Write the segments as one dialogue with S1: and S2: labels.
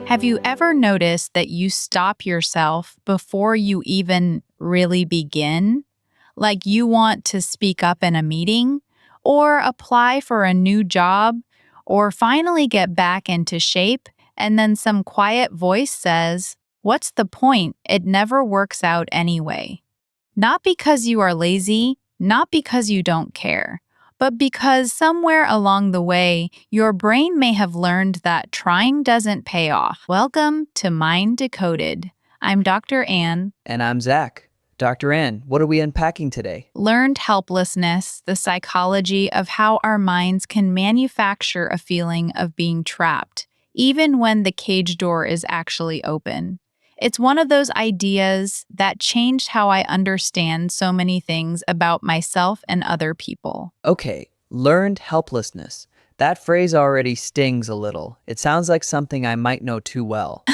S1: Have you ever noticed that you stop yourself before you even really begin? Like you want to speak up in a meeting, or apply for a new job, or finally get back into shape, and then some quiet voice says, "What's the point? It never works out anyway." Not because you are lazy, not because you don't care, but because somewhere along the way, your brain may have learned that trying doesn't pay off. Welcome to Mind Decoded. I'm Dr. Ann.
S2: And I'm Zach. Dr. Ann, what are we unpacking today?
S1: Learned helplessness, the psychology of how our minds can manufacture a feeling of being trapped, even when the cage door is actually open. It's one of those ideas that changed how I understand so many things about myself and other people.
S2: Okay, learned helplessness. That phrase already stings a little. It sounds like something I might know too well.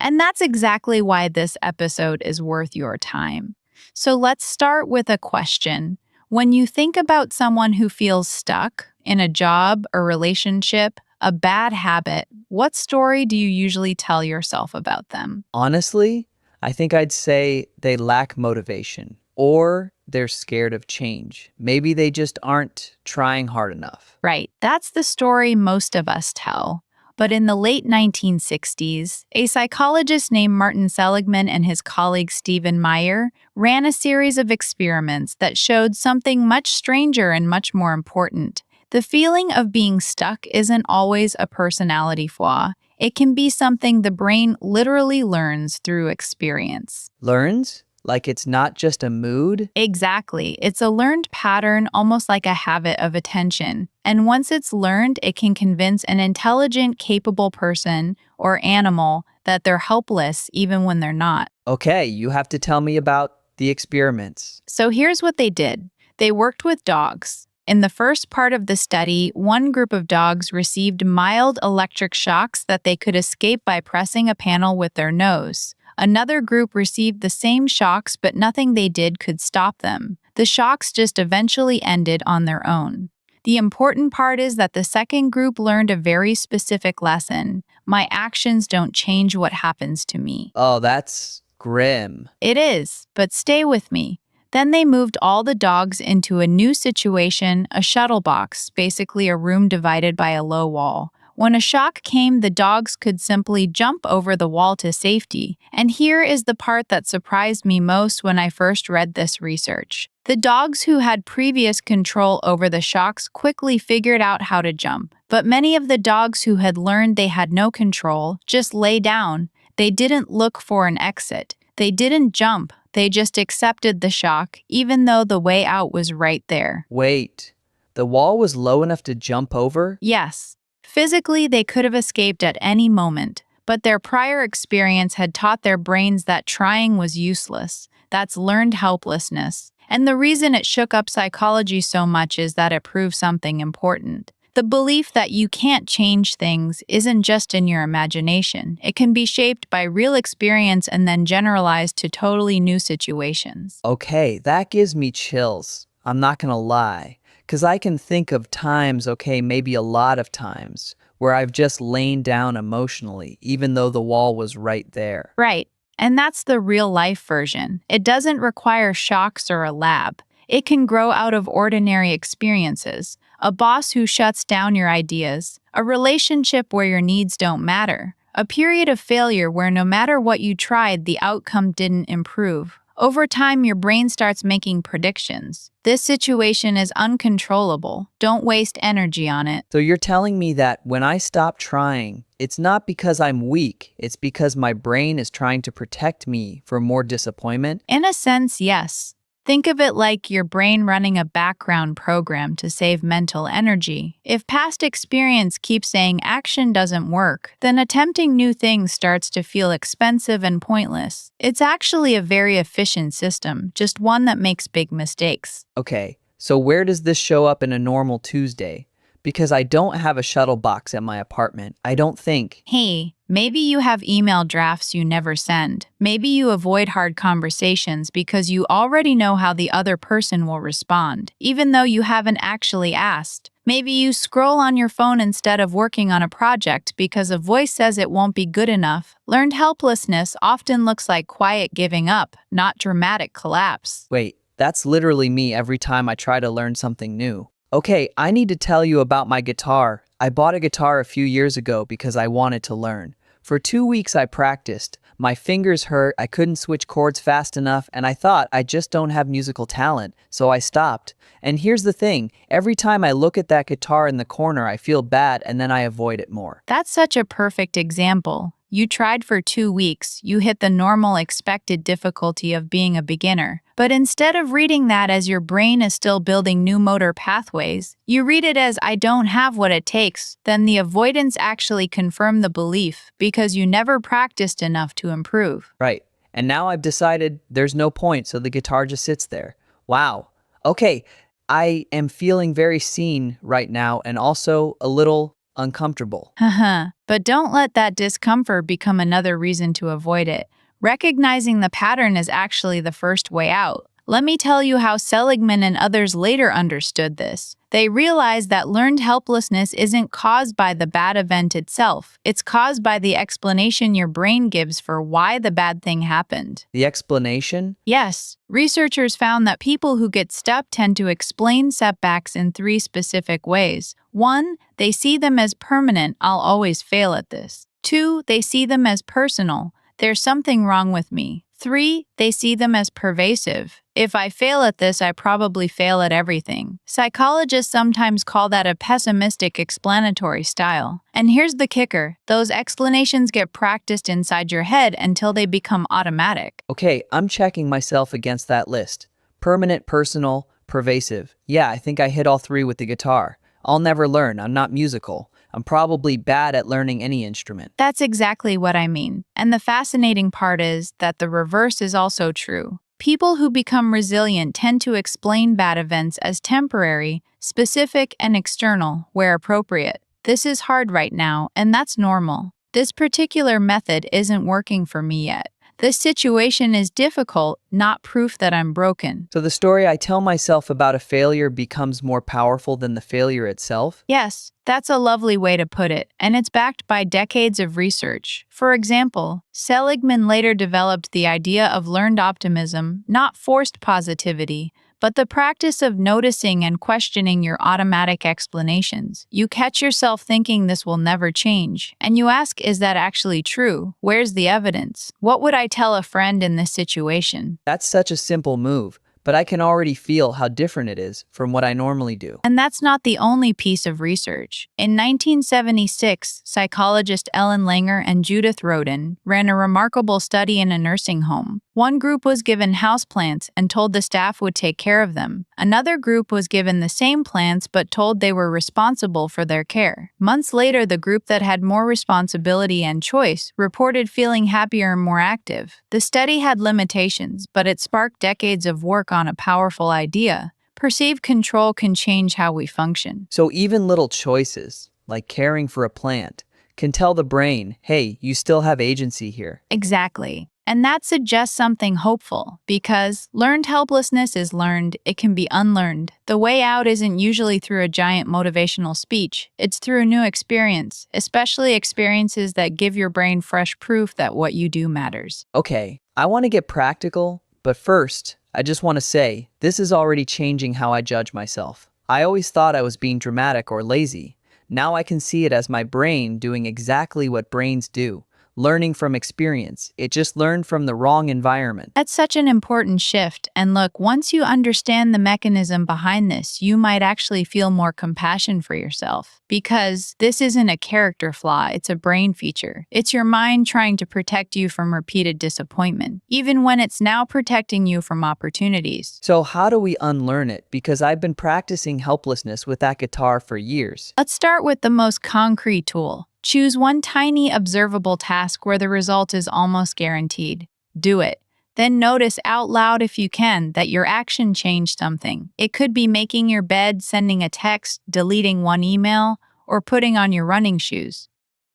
S1: And that's exactly why this episode is worth your time. So let's start with a question. When you think about someone who feels stuck in a job, a relationship, a bad habit, what story do you usually tell yourself about them?
S2: Honestly, I think I'd say they lack motivation or they're scared of change. Maybe they just aren't trying hard enough.
S1: Right, that's the story most of us tell. But in the late 1960s, a psychologist named Martin Seligman and his colleague Stephen Maier ran a series of experiments that showed something much stranger and much more important. The feeling of being stuck isn't always a personality flaw. It can be something the brain literally learns through experience.
S2: Learns? Like it's not just a mood?
S1: Exactly. It's a learned pattern, almost like a habit of attention. And once it's learned, it can convince an intelligent, capable person or animal that they're helpless even when they're not.
S2: Okay, you have to tell me about the experiments.
S1: So here's what they did. They worked with dogs. In the first part of the study, one group of dogs received mild electric shocks that they could escape by pressing a panel with their nose. Another group received the same shocks, but nothing they did could stop them. The shocks just eventually ended on their own. The important part is that the second group learned a very specific lesson. My actions don't change what happens to me.
S2: Oh, that's grim.
S1: It is, but stay with me. Then they moved all the dogs into a new situation, a shuttle box, basically a room divided by a low wall. When a shock came, the dogs could simply jump over the wall to safety. And here is the part that surprised me most when I first read this research. The dogs who had previous control over the shocks quickly figured out how to jump. But many of the dogs who had learned they had no control just lay down. They didn't look for an exit. They didn't jump. They just accepted the shock, even though the way out was right there.
S2: Wait, the wall was low enough to jump over?
S1: Yes. Physically, they could have escaped at any moment, but their prior experience had taught their brains that trying was useless. That's learned helplessness. And the reason it shook up psychology so much is that it proved something important. The belief that you can't change things isn't just in your imagination. It can be shaped by real experience and then generalized to totally new situations.
S2: Okay, that gives me chills. I'm not gonna lie. Because I can think of times, okay, maybe a lot of times, where I've just lain down emotionally, even though the wall was right there.
S1: Right. And that's the real life version. It doesn't require shocks or a lab. It can grow out of ordinary experiences. A boss who shuts down your ideas, a relationship where your needs don't matter, a period of failure where no matter what you tried, the outcome didn't improve. Over time, your brain starts making predictions. This situation is uncontrollable. Don't waste energy on it.
S2: So you're telling me that when I stop trying, it's not because I'm weak, it's because my brain is trying to protect me from more disappointment?
S1: In a sense, yes. Think of it like your brain running a background program to save mental energy. If past experience keeps saying action doesn't work, then attempting new things starts to feel expensive and pointless. It's actually a very efficient system, just one that makes big mistakes.
S2: Okay, so where does this show up in a normal Tuesday? because I don't have a shuttle box at my apartment. I don't think.
S1: Hey, maybe you have email drafts you never send. Maybe you avoid hard conversations because you already know how the other person will respond, even though you haven't actually asked. Maybe you scroll on your phone instead of working on a project because a voice says it won't be good enough. Learned helplessness often looks like quiet giving up, not dramatic collapse.
S2: Wait, that's literally me every time I try to learn something new. Okay, I need to tell you about my guitar. I bought a guitar a few years ago because I wanted to learn. For 2 weeks I practiced. My fingers hurt, I couldn't switch chords fast enough, and I thought I just don't have musical talent, so I stopped. And here's the thing, every time I look at that guitar in the corner, I feel bad and then I avoid it more.
S1: That's such a perfect example. You tried for 2 weeks, you hit the normal expected difficulty of being a beginner. But instead of reading that as your brain is still building new motor pathways, you read it as I don't have what it takes. Then the avoidance actually confirmed the belief because you never practiced enough to improve.
S2: Right. And now I've decided there's no point, so the guitar just sits there. Wow. Okay, I am feeling very seen right now and also a little uncomfortable.
S1: Haha, but don't let that discomfort become another reason to avoid it. Recognizing the pattern is actually the first way out. Let me tell you how Seligman and others later understood this. They realized that learned helplessness isn't caused by the bad event itself. It's caused by the explanation your brain gives for why the bad thing happened.
S2: The explanation?
S1: Yes, researchers found that people who get stuck tend to explain setbacks in 3 specific ways. 1, they see them as permanent, I'll always fail at this. 2, they see them as personal, there's something wrong with me. 3, they see them as pervasive. If I fail at this, I probably fail at everything. Psychologists sometimes call that a pessimistic explanatory style. And here's the kicker, those explanations get practiced inside your head until they become automatic.
S2: Okay, I'm checking myself against that list. Permanent, personal, pervasive. Yeah, I think I hit all 3 with the guitar. I'll never learn, I'm not musical. I'm probably bad at learning any instrument.
S1: That's exactly what I mean. And the fascinating part is that the reverse is also true. People who become resilient tend to explain bad events as temporary, specific, and external, where appropriate. This is hard right now, and that's normal. This particular method isn't working for me yet. This situation is difficult, not proof that I'm broken.
S2: So the story I tell myself about a failure becomes more powerful than the failure itself?
S1: Yes, that's a lovely way to put it, and it's backed by decades of research. For example, Seligman later developed the idea of learned optimism, not forced positivity, but the practice of noticing and questioning your automatic explanations. You catch yourself thinking this will never change, and you ask, is that actually true? Where's the evidence? What would I tell a friend in this situation?
S2: That's such a simple move, but I can already feel how different it is from what I normally do.
S1: And that's not the only piece of research. In 1976, psychologist Ellen Langer and Judith Rodin ran a remarkable study in a nursing home. One group was given houseplants and told the staff would take care of them. Another group was given the same plants but told they were responsible for their care. Months later, the group that had more responsibility and choice reported feeling happier and more active. The study had limitations, but it sparked decades of work on a powerful idea. Perceived control can change how we function.
S2: So even little choices, like caring for a plant, can tell the brain, hey, you still have agency here.
S1: Exactly. And that suggests something hopeful, because learned helplessness is learned, it can be unlearned. The way out isn't usually through a giant motivational speech, it's through a new experience, especially experiences that give your brain fresh proof that what you do matters.
S2: Okay, I want to get practical, but first, I just want to say, this is already changing how I judge myself. I always thought I was being dramatic or lazy. Now I can see it as my brain doing exactly what brains do. Learning from experience. It just learned from the wrong environment.
S1: That's such an important shift, and look, once you understand the mechanism behind this, you might actually feel more compassion for yourself. Because this isn't a character flaw, it's a brain feature. It's your mind trying to protect you from repeated disappointment, even when it's now protecting you from opportunities.
S2: So how do we unlearn it? Because I've been practicing helplessness with that guitar for years.
S1: Let's start with the most concrete tool. Choose one tiny, observable task where the result is almost guaranteed. Do it. Then notice out loud if you can that your action changed something. It could be making your bed, sending a text, deleting one email, or putting on your running shoes.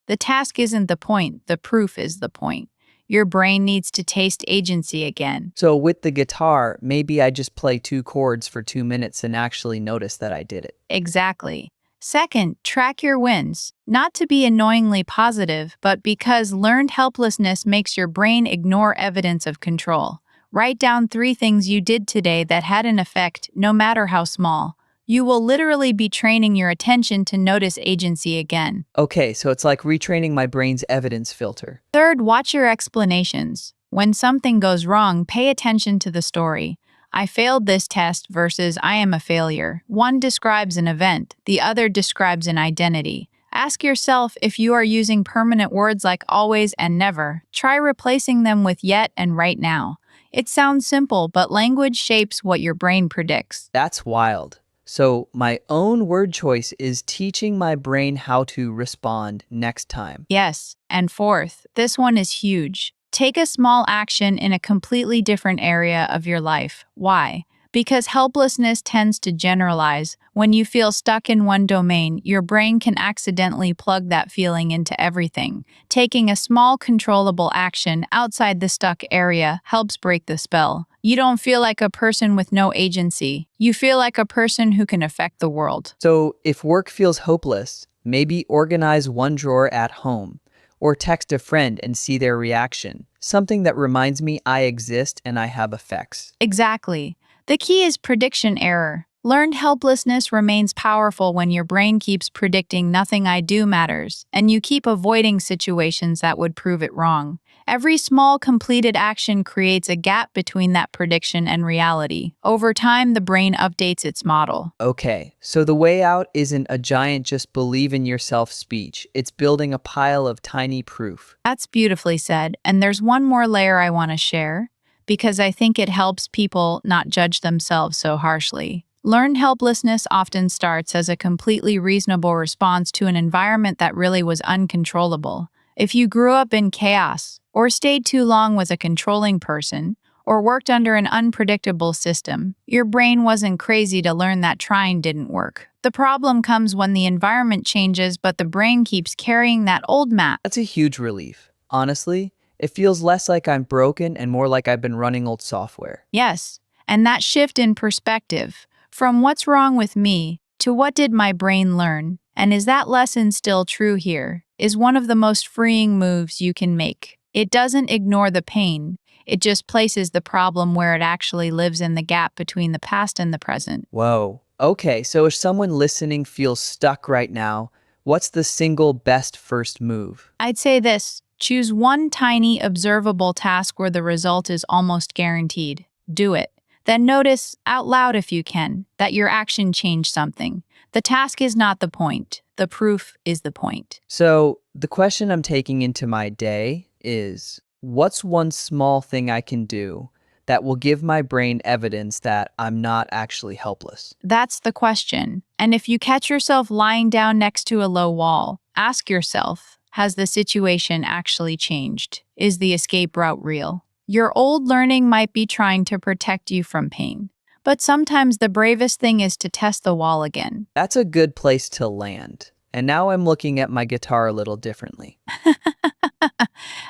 S1: The task isn't the point, the proof is the point. Your brain needs to taste agency again.
S2: So with the guitar, maybe I just play 2 chords for 2 minutes and actually notice that I did it.
S1: Exactly. Second, track your wins. Not to be annoyingly positive, but because learned helplessness makes your brain ignore evidence of control. Write down 3 things you did today that had an effect, no matter how small. You will literally be training your attention to notice agency again.
S2: Okay, so it's like retraining my brain's evidence filter.
S1: Third, watch your explanations. When something goes wrong, pay attention to the story. I failed this test versus I am a failure. One describes an event, the other describes an identity. Ask yourself if you are using permanent words like always and never. Try replacing them with yet and right now. It sounds simple, but language shapes what your brain predicts.
S2: That's wild. So my own word choice is teaching my brain how to respond next time.
S1: Yes, and fourth, this one is huge. Take a small action in a completely different area of your life. Why? Because helplessness tends to generalize. When you feel stuck in one domain, your brain can accidentally plug that feeling into everything. Taking a small controllable action outside the stuck area helps break the spell. You don't feel like a person with no agency. You feel like a person who can affect the world.
S2: So if work feels hopeless, maybe organize one drawer at home or text a friend and see their reaction. Something that reminds me I exist and I have effects.
S1: Exactly. The key is prediction error. Learned helplessness remains powerful when your brain keeps predicting nothing I do matters, and you keep avoiding situations that would prove it wrong. Every small completed action creates a gap between that prediction and reality. Over time, the brain updates its model.
S2: Okay, so the way out isn't a giant just believe in yourself speech. It's building a pile of tiny proof.
S1: That's beautifully said, and there's one more layer I want to share, because I think it helps people not judge themselves so harshly. Learned helplessness often starts as a completely reasonable response to an environment that really was uncontrollable. If you grew up in chaos, or stayed too long with a controlling person, or worked under an unpredictable system, your brain wasn't crazy to learn that trying didn't work. The problem comes when the environment changes, but the brain keeps carrying that old map.
S2: That's a huge relief. Honestly, it feels less like I'm broken and more like I've been running old software.
S1: Yes, and that shift in perspective, from what's wrong with me to what did my brain learn, and is that lesson still true here, is one of the most freeing moves you can make. It doesn't ignore the pain, it just places the problem where it actually lives in the gap between the past and the present.
S2: Whoa. Okay, so if someone listening feels stuck right now, what's the single best first move?
S1: I'd say this: choose one tiny, observable task where the result is almost guaranteed. Do it. Then notice, out loud if you can, that your action changed something. The task is not the point. The proof is the point.
S2: So the question I'm taking into my day is, what's one small thing I can do that will give my brain evidence that I'm not actually helpless?
S1: That's the question. And if you catch yourself lying down next to a low wall, ask yourself, has the situation actually changed? Is the escape route real? Your old learning might be trying to protect you from pain, but sometimes the bravest thing is to test the wall again.
S2: That's a good place to land. And now I'm looking at my guitar a little differently.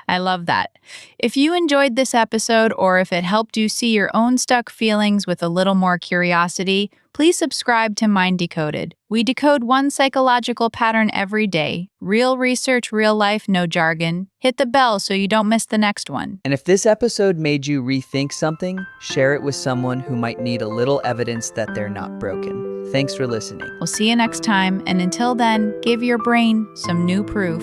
S1: I love that. If you enjoyed this episode or if it helped you see your own stuck feelings with a little more curiosity, please subscribe to Mind Decoded. We decode one psychological pattern every day. Real research, real life, no jargon. Hit the bell so you don't miss the next one.
S2: And if this episode made you rethink something, share it with someone who might need a little evidence that they're not broken. Thanks for listening.
S1: We'll see you next time, and until then, give your brain some new proof.